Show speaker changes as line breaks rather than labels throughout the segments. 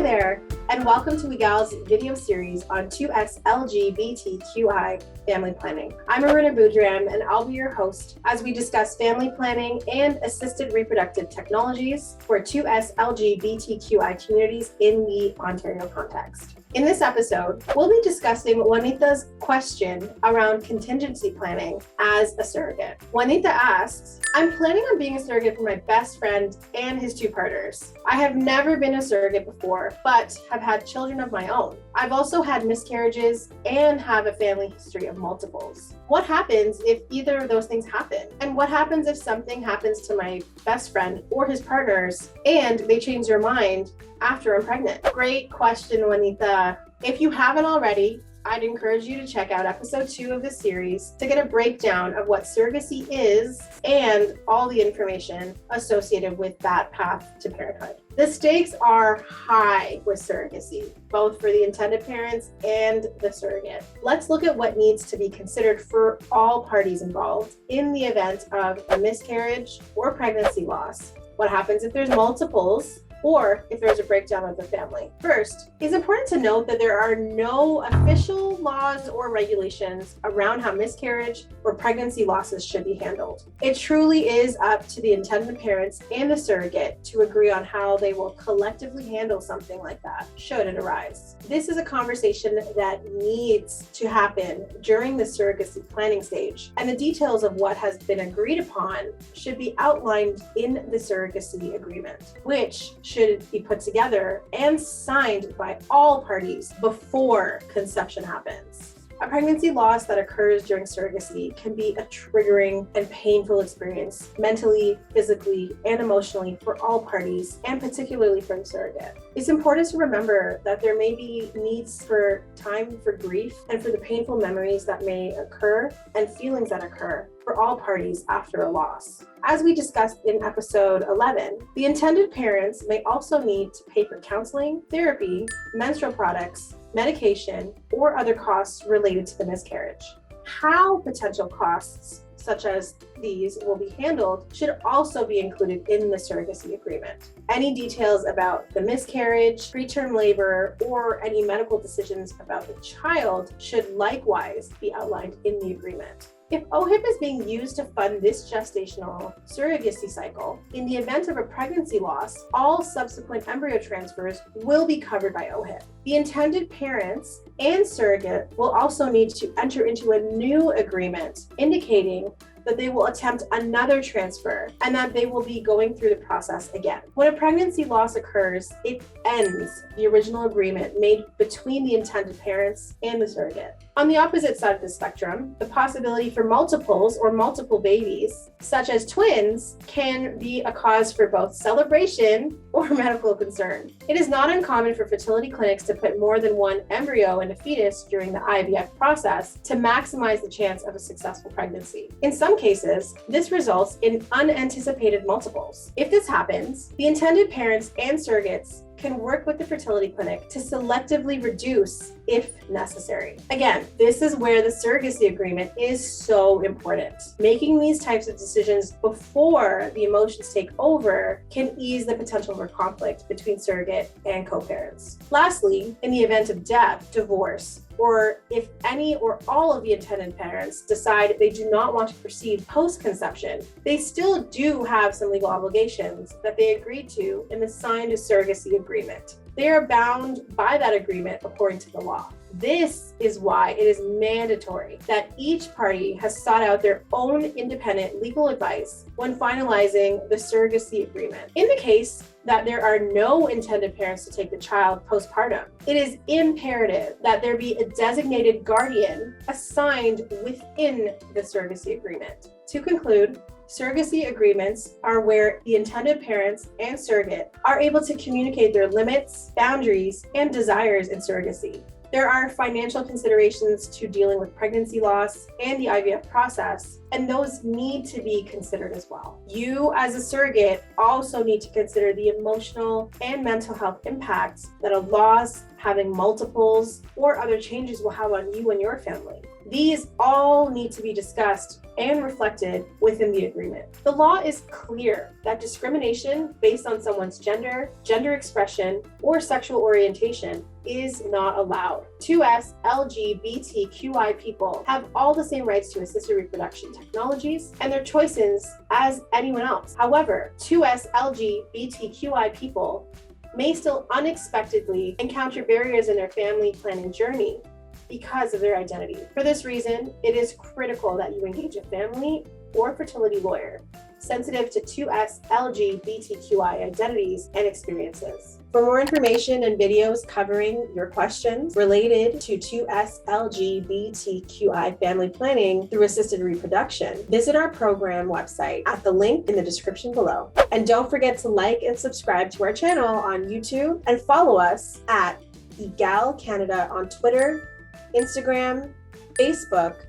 there, and welcome to WeGal's video series on 2S LGBTQI family planning. I'm Aruna Boudram, and I'll be your host as we discuss family planning and assisted reproductive technologies for 2S LGBTQI communities in the Ontario context. In this episode, we'll be discussing Juanita's question around contingency planning as a surrogate. Juanita asks, I'm planning on being a surrogate for my best friend and his two partners. I have never been a surrogate before, but have had children of my own. I've also had miscarriages and have a family history of multiples. What happens if either of those things happen? And what happens if something happens to my best friend or his partners and they change their mind after I'm pregnant? Great question, Juanita. If you haven't already, I'd encourage you to check out episode 2 of this series to get a breakdown of what surrogacy is and all the information associated with that path to parenthood. The stakes are high with surrogacy, both for the intended parents and the surrogate. Let's look at what needs to be considered for all parties involved in the event of a miscarriage or pregnancy loss. What happens if there's multiples, or if there's a breakdown of the family. First, it's important to note that there are no official laws or regulations around how miscarriage or pregnancy losses should be handled. It truly is up to the intended parents and the surrogate to agree on how they will collectively handle something like that, should it arise. This is a conversation that needs to happen during the surrogacy planning stage, and the details of what has been agreed upon should be outlined in the surrogacy agreement, which should be put together and signed by all parties before conception happens. A pregnancy loss that occurs during surrogacy can be a triggering and painful experience, mentally, physically, and emotionally for all parties, and particularly for the surrogate. It's important to remember that there may be needs for time for grief and for the painful memories that may occur and feelings that occur for all parties after a loss. As we discussed in episode 11, the intended parents may also need to pay for counseling, therapy, menstrual products, medication, or other costs related to the miscarriage. How potential costs such as these will be handled should also be included in the surrogacy agreement. Any details about the miscarriage, preterm labor, or any medical decisions about the child should likewise be outlined in the agreement. If OHIP is being used to fund this gestational surrogacy cycle, in the event of a pregnancy loss, all subsequent embryo transfers will be covered by OHIP. The intended parents and surrogate will also need to enter into a new agreement indicating that they will attempt another transfer and that they will be going through the process again. When a pregnancy loss occurs, it ends the original agreement made between the intended parents and the surrogate. On the opposite side of the spectrum, the possibility for multiples or multiple babies, such as twins, can be a cause for both celebration or medical concern. It is not uncommon for fertility clinics to put more than one embryo in a fetus during the IVF process to maximize the chance of a successful pregnancy. In some cases, this results in unanticipated multiples. If this happens, the intended parents and surrogates can work with the fertility clinic to selectively reduce if necessary. Again, this is where the surrogacy agreement is so important. Making these types of decisions before the emotions take over can ease the potential for conflict between surrogate and co-parents. Lastly, in the event of death, divorce, or if any or all of the intended parents decide they do not want to proceed post-conception, they still do have some legal obligations that they agreed to in the signed surrogacy agreement. They are bound by that agreement according to the law. This is why it is mandatory that each party has sought out their own independent legal advice when finalizing the surrogacy agreement. In the case that there are no intended parents to take the child postpartum, it is imperative that there be a designated guardian assigned within the surrogacy agreement. To conclude, surrogacy agreements are where the intended parents and surrogate are able to communicate their limits, boundaries, and desires in surrogacy. There are financial considerations to dealing with pregnancy loss and the IVF process, and those need to be considered as well. You, as a surrogate, also need to consider the emotional and mental health impacts that a loss, having multiples, or other changes will have on you and your family. These all need to be discussed and reflected within the agreement. The law is clear that discrimination based on someone's gender, gender expression, or sexual orientation is not allowed. 2S LGBTQI people have all the same rights to assisted reproduction technologies and their choices as anyone else. However, 2S LGBTQI people may still unexpectedly encounter barriers in their family planning journey because of their identity. For this reason, it is critical that you engage a family or fertility lawyer sensitive to 2S LGBTQI identities and experiences. For more information and videos covering your questions related to 2S LGBTQI family planning through assisted reproduction, visit our program website at the link in the description below. And don't forget to like and subscribe to our channel on YouTube and follow us at EGAL Canada on Twitter, Instagram, Facebook,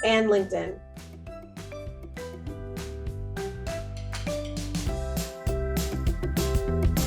and LinkedIn.